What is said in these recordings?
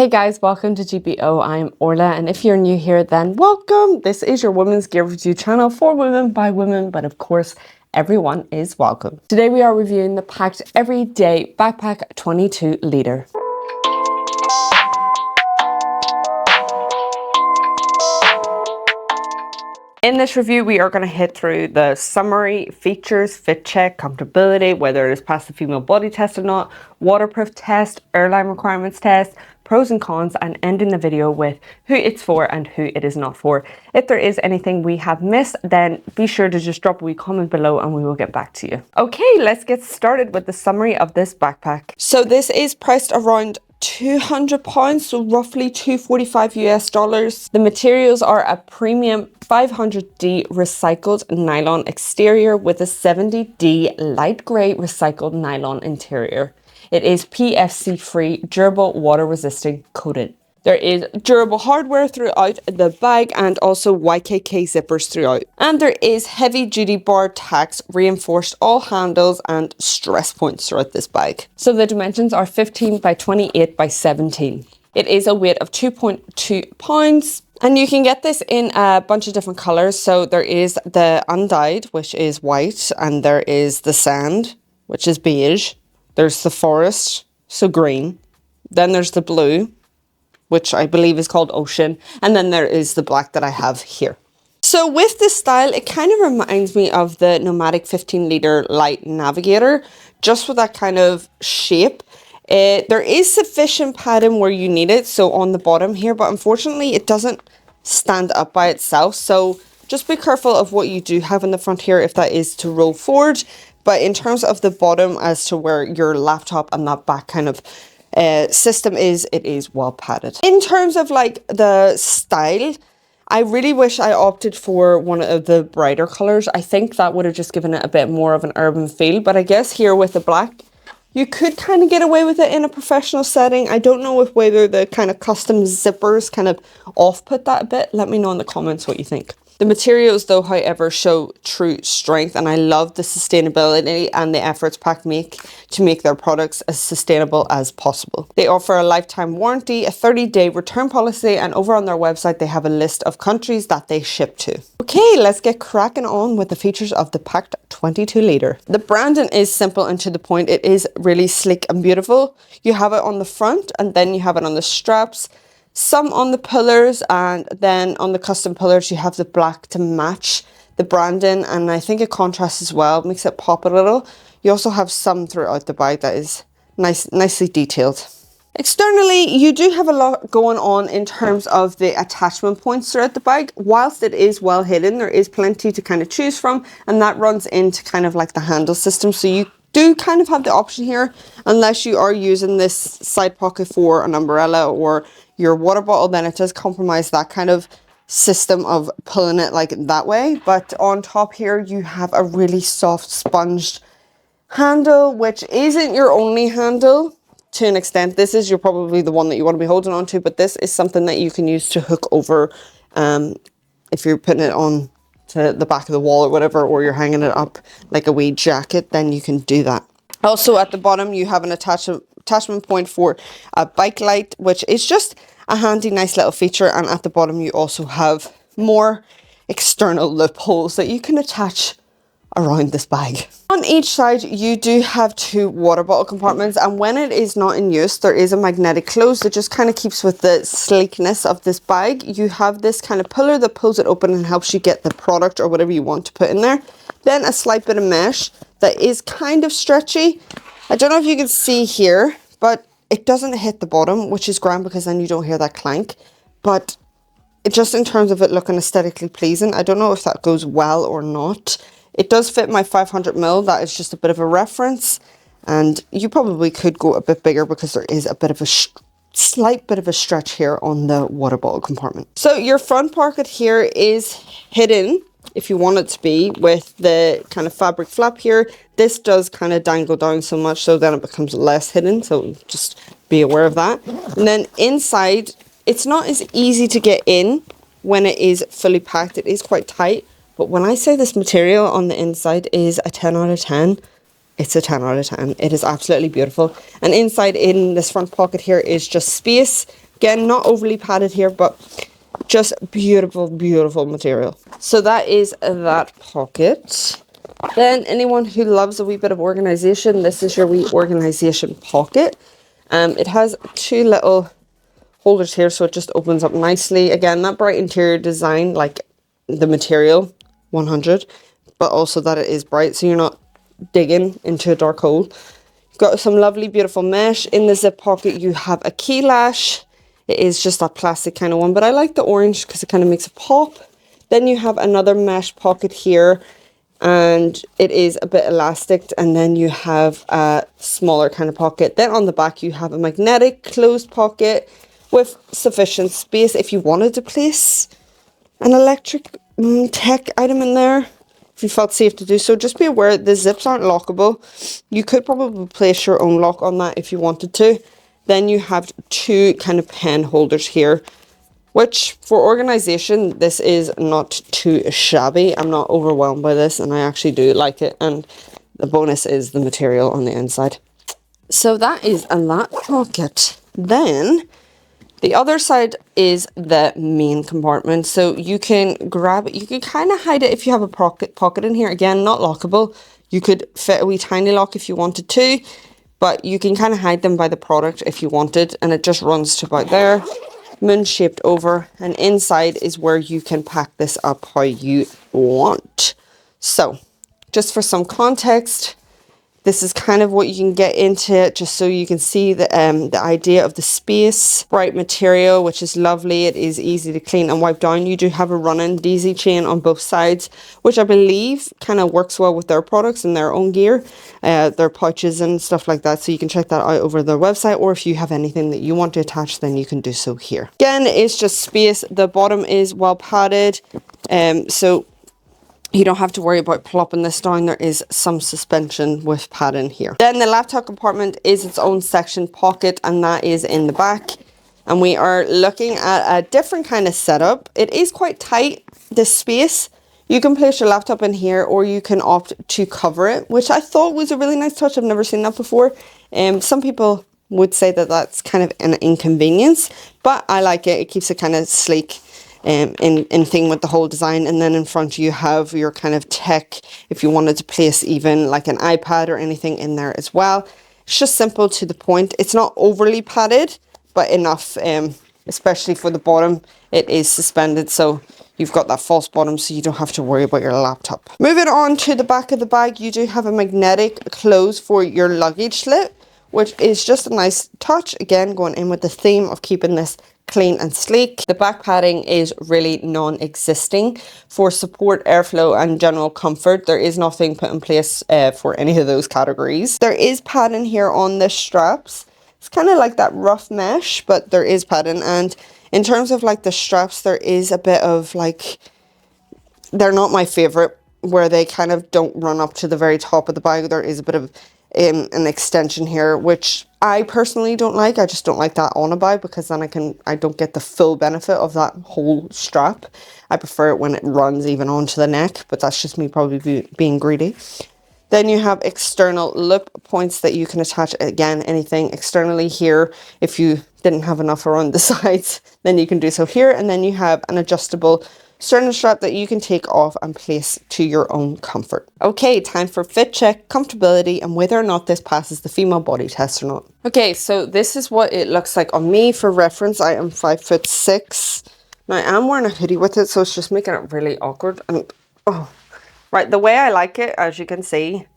Hey guys, welcome to GPO. I'm Orla, and if you're new here, then welcome. This is your women's gear review channel for women by women, but of course, everyone is welcome. Today we are reviewing the Pakt Everyday Backpack 22 liter. In this review, we are going to hit through the summary, features, fit check, comfortability, whether it is past the female body test or not, waterproof test, airline requirements test, pros and cons, and ending the video with who it's for and who it is not for. If there is anything we have missed, then be sure to just drop a wee comment below and we will get back to you. Okay, let's get started with the summary of this backpack. So this is priced around £200, so roughly $245 US. The materials are a premium 500D recycled nylon exterior with a 70D light grey recycled nylon interior. It is PFC free, durable, water resistant coated. There is durable hardware throughout the bag and also YKK zippers throughout. And there is heavy duty bar tacks, reinforced all handles and stress points throughout this bag. So the dimensions are 15 by 28 by 17. It is a weight of 2.2 pounds. And you can get this in a bunch of different colors. So there is the undyed, which is white, and there is the sand, which is beige. There's the forest, so green. Then there's the blue, which I believe is called Ocean. And then there is the black that I have here. So with this style, it kind of reminds me of the Nomadic 15 litre light navigator, just with that kind of shape. There is sufficient padding where you need it, so on the bottom here, but unfortunately it doesn't stand up by itself. So just be careful of what you do have in the front here if that is to roll forward. But in terms of the bottom as to where your laptop and that back kind of system is, it is well padded. In terms of like the style, I really wish I opted for one of the brighter colors. I think that would have just given it a bit more of an urban feel, but I guess here with the black, you could kind of get away with it in a professional setting. I don't know if whether the kind of custom zippers kind of off-put that a bit. Let me know in the comments what you think. The materials though, however, show true strength, and I love the sustainability and the efforts Pakt make to make their products as sustainable as possible. They offer a lifetime warranty, a 30-day return policy, and over on their website they have a list of countries that they ship to. Okay, let's get cracking on with the features of the Pakt 22 litre. The branding is simple and to the point. It is really sleek and beautiful. You have it on the front and then you have it on the straps. Some on the pillars, and then on the custom pillars you have the black to match the branding, and I think it contrasts as well, makes it pop a little. You also have some throughout the bag that is nicely detailed. Externally, you do have a lot going on in terms of the attachment points throughout the bag. Whilst it is well hidden, there is plenty to kind of choose from, and that runs into kind of like the handle system. So you do kind of have the option here, unless you are using this side pocket for an umbrella or your water bottle, then it does compromise that kind of system of pulling it like that way. But on top here, you have a really soft sponged handle, which isn't your only handle to an extent. This is probably the one that you want to be holding on to, but this is something that you can use to hook over if you're putting it on to the back of the wall or whatever, or you're hanging it up like a wee jacket, then you can do that. Also at the bottom you have an attachment point for a bike light, which is just a handy nice little feature, and at the bottom you also have more external loopholes that you can attach around this bag. On each side you do have two water bottle compartments, and when it is not in use there is a magnetic close that just kind of keeps with the sleekness of this bag. You have this kind of pillar that pulls it open and helps you get the product or whatever you want to put in there. Then a slight bit of mesh that is kind of stretchy. I don't know if you can see here, but it doesn't hit the bottom, which is grand because then you don't hear that clank. But it just in terms of it looking aesthetically pleasing, I don't know if that goes well or not. It does fit my 500ml, that is just a bit of a reference. And you probably could go a bit bigger because there is a bit of a slight bit of a stretch here on the water bottle compartment. So your front pocket here is hidden, if you want it to be, with the kind of fabric flap here. This does kind of dangle down so much so then it becomes less hidden, so just be aware of that. And then inside, it's not as easy to get in when it is fully packed. It is quite tight, but when I say this material on the inside is a 10 out of 10, it's a 10 out of 10. It is absolutely beautiful. And inside in this front pocket here is just space Again, not overly padded here, but just beautiful, beautiful material. So that is that pocket. Then anyone who loves a wee bit of organization, this is your wee organization pocket. It has two little holders here, so it just opens up nicely. Again, that bright interior design, like the material, 100, but also that it is bright, so you're not digging into a dark hole. You've got some lovely, beautiful mesh. In the zip pocket, you have a key lash. It is just that plastic kind of one, but I like the orange because it kind of makes it pop. Then you have another mesh pocket here, and it is a bit elastic, and then you have a smaller kind of pocket. Then on the back, you have a magnetic closed pocket with sufficient space if you wanted to place an electric tech item in there. If you felt safe to do so, just be aware the zips aren't lockable. You could probably place your own lock on that if you wanted to. Then you have two kind of pen holders here, which for organization, this is not too shabby. I'm not overwhelmed by this, and I actually do like it. And the bonus is the material on the inside. So that is a that pocket. Then the other side is the main compartment. So you can grab it. You can kind of hide it if you have a pocket in here. Again, not lockable. You could fit a wee tiny lock if you wanted to, but you can kind of hide them by the product if you wanted. And it just runs to about there, moon shaped over. And inside is where you can pack this up how you want. So just for some context, this is kind of what you can get into it, just so you can see the idea of the space. Bright material, which is lovely. It is easy to clean and wipe down. You do have a run-in daisy chain on both sides, which I believe kind of works well with their products and their own gear, their pouches and stuff like that. So you can check that out over their website, or if you have anything that you want to attach, then you can do so here. Again, it's just space. The bottom is well padded, so you don't have to worry about plopping this down. There is some suspension with padding here. Then the laptop compartment is its own section pocket, and that is in the back. And we are looking at a different kind of setup. It is quite tight, this space. You can place your laptop in here, or you can opt to cover it, which I thought was a really nice touch. I've never seen that before. Some people would say that that's kind of an inconvenience, but I like it. It keeps it kind of sleek. In thing with the whole design. And then in front you have your kind of tech, if you wanted to place even like an iPad or anything in there as well. It's just simple to the point. It's not overly padded, but enough, especially for the bottom. It is suspended, so you've got that false bottom, so you don't have to worry about your laptop. Moving on to the back of the bag, you do have a magnetic close for your luggage slit, which is just a nice touch. Again, going in with the theme of keeping this clean and sleek. The back padding is really non-existing for support, airflow and general comfort. There is nothing put in place for any of those categories. There is padding here on the straps. It's kind of like that rough mesh, but there is padding. And in terms of like the straps, there is a bit of like, they're not my favorite, where they kind of don't run up to the very top of the bag. There is a bit of an extension here, which I personally don't like. I just don't like that on a bag, because then I don't get the full benefit of that whole strap. I prefer it when it runs even onto the neck, but that's just me probably being greedy. Then you have external loop points that you can attach, again, anything externally here. If you didn't have enough around the sides, then you can do so here. And then you have an adjustable sternum strap that you can take off and place to your own comfort. Okay, time for fit check, comfortability, and whether or not this passes the female body test or not. Okay, so this is what it looks like on me. For reference, I am 5'6". Now I am wearing a hoodie with it, so it's just making it really awkward. And right, the way I like it, as you can see,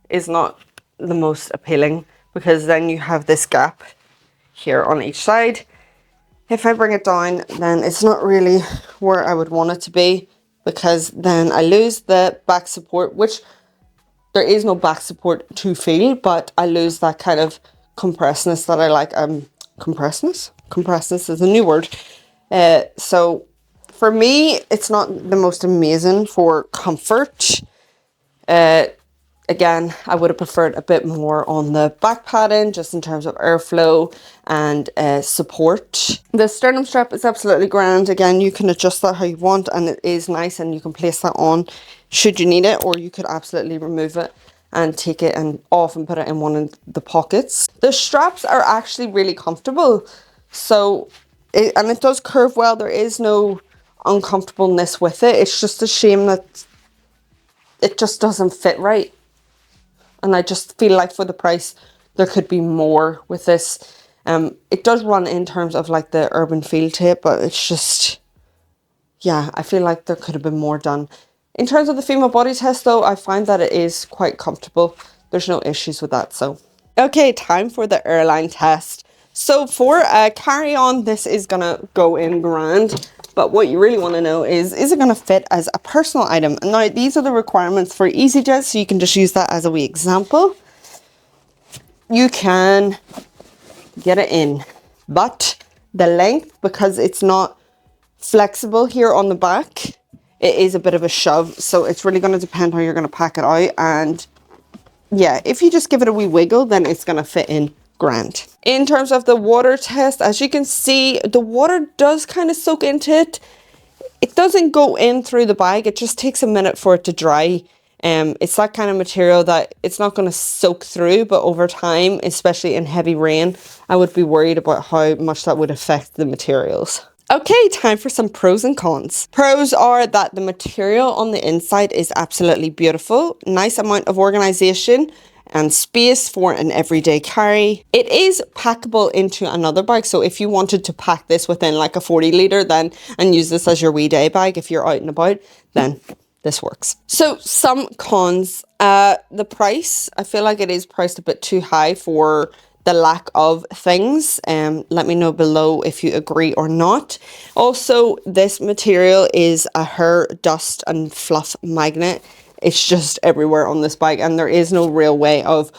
is not the most appealing, because then you have this gap here on each side. If I bring it down, then it's not really where I would want it to be, because then I lose the back support, which there is no back support to feel, but I lose that kind of compressedness that I like. Compressedness? Compressedness is a new word. So for me, it's not the most amazing for comfort. Again, I would have preferred a bit more on the back padding, just in terms of airflow and support. The sternum strap is absolutely grand. Again, you can adjust that how you want, and it is nice, and you can place that on should you need it, or you could absolutely remove it and take it and off and put it in one of the pockets. The straps are actually really comfortable. So And it does curve well. There is no uncomfortableness with it. It's just a shame that it just doesn't fit right. And I just feel like for the price, there could be more with this. It does run in terms of like the urban feel to it, but it's just, yeah, I feel like there could have been more done. In terms of the female body test though, I find that it is quite comfortable. There's no issues with that, so. Okay, time for the Airline test. So for a carry-on, this is gonna go in grand. But what you really want to know is it going to fit as a personal item? And now these are the requirements for EasyJet, so you can just use that as a wee example. You can get it in, but the length, because it's not flexible here on the back, it is a bit of a shove. So it's really going to depend how you're going to pack it out. And yeah, if you just give it a wee wiggle, then it's going to fit in grand. In terms of the water test, as you can see, the water does kind of soak into it. It doesn't go in through the bag. It just takes a minute for it to dry. It's that kind of material that it's not going to soak through, but over time, especially in heavy rain, I would be worried about how much that would affect the materials. Okay, time for some pros and cons. Pros are that the material on the inside is absolutely beautiful. Nice amount of organization and space for an everyday carry. It is packable into another bag, so if you wanted to pack this within like a 40 litre then and use this as your wee day bag if you're out and about, then this works. So some cons. The price, I feel like it is priced a bit too high for the lack of things. Let me know below if you agree or not. Also, this material is a hair, dust and fluff magnet. It's just everywhere on this bag, and there is no real way of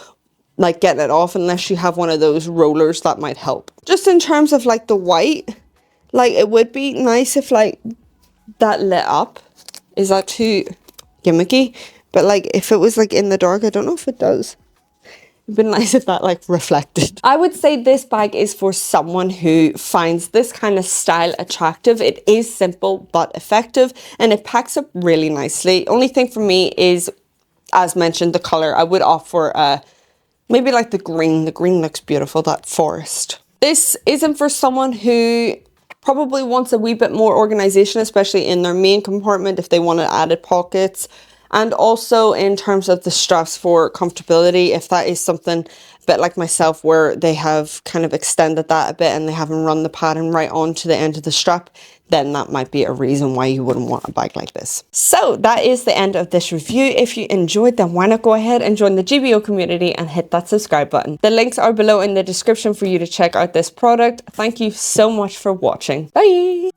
like getting it off unless you have one of those rollers that might help. Just in terms of like the white, like it would be nice if like that lit up. Is that too gimmicky? But like if it was like in the dark, I don't know if it does. It'd be nice if that like reflected. I would say this bag is for someone who finds this kind of style attractive. It is simple but effective, and it packs up really nicely. Only thing for me is, as mentioned, the color. I would opt for maybe like the green. The green looks beautiful, that forest. This isn't for someone who probably wants a wee bit more organization, especially in their main compartment if they wanted added pockets. And also in terms of the straps for comfortability, if that is something a bit like myself where they have kind of extended that a bit and they haven't run the pattern right onto the end of the strap, then that might be a reason why you wouldn't want a bag like this. So that is the end of this review. If you enjoyed, then why not go ahead and join the GBO community and hit that subscribe button. The links are below in the description for you to check out this product. Thank you so much for watching. Bye!